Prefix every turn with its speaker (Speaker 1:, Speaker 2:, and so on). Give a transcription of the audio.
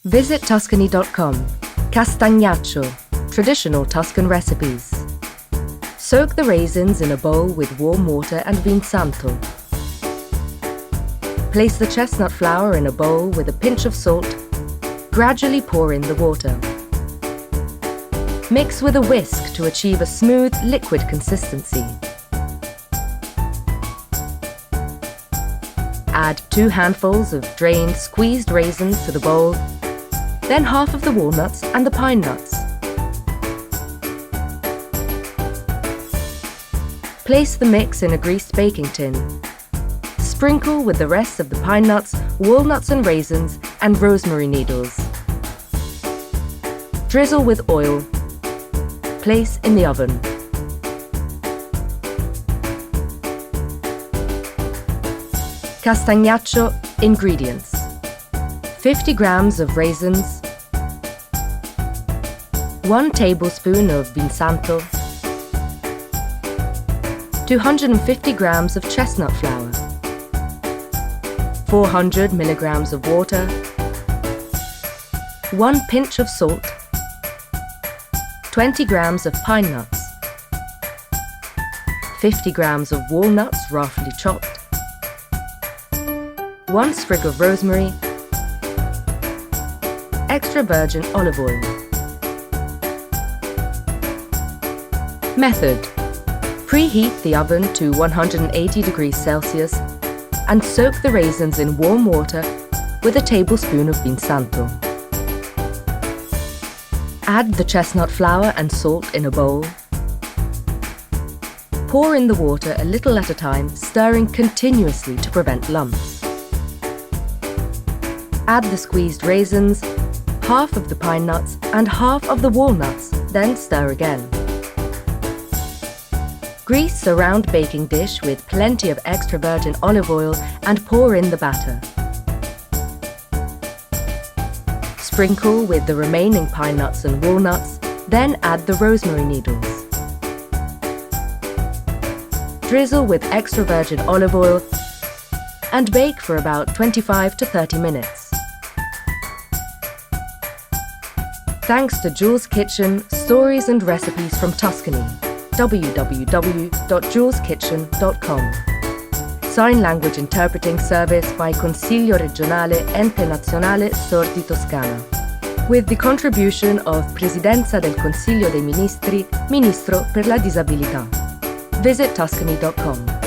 Speaker 1: Visit Tuscany.com. Castagnaccio, traditional Tuscan recipes. Soak the raisins in a bowl with warm water and vin santo. Place the chestnut flour in a bowl with a pinch of salt. Gradually pour in the water. Mix with a whisk to achieve a smooth, liquid consistency. Add 2 handfuls of drained, squeezed raisins to the bowl, then half of the walnuts and the pine nuts. Place the mix in a greased baking tin. Sprinkle with the rest of the pine nuts, walnuts and raisins, and rosemary needles. Drizzle with oil. Place in the oven. Castagnaccio ingredients: 50 grams of raisins, 1 tablespoon of vin santo, 250 grams of chestnut flour, 400 milligrams of water, 1 pinch of salt, 20 grams of pine nuts, 50 grams of walnuts roughly chopped, 1 sprig of rosemary, extra virgin olive oil. Method: preheat the oven to 180 degrees Celsius and soak the raisins in warm water with a tablespoon of vin santo. Add the chestnut flour and salt in a bowl. Pour in the water a little at a time, stirring continuously to prevent lumps. Add the squeezed raisins, half of the pine nuts and half of the walnuts, then stir again. Grease a round baking dish with plenty of extra virgin olive oil and pour in the batter. Sprinkle with the remaining pine nuts and walnuts, then add the rosemary needles. Drizzle with extra virgin olive oil and bake for about 25 to 30 minutes. Thanks to Jules' Kitchen, stories and recipes from Tuscany. www.juleskitchen.com. Sign language interpreting service by Consiglio Regionale, Ente Nazionale, Sordi, Toscana. With the contribution of Presidenza del Consiglio dei Ministri, Ministro per la Disabilità. Visit Tuscany.com.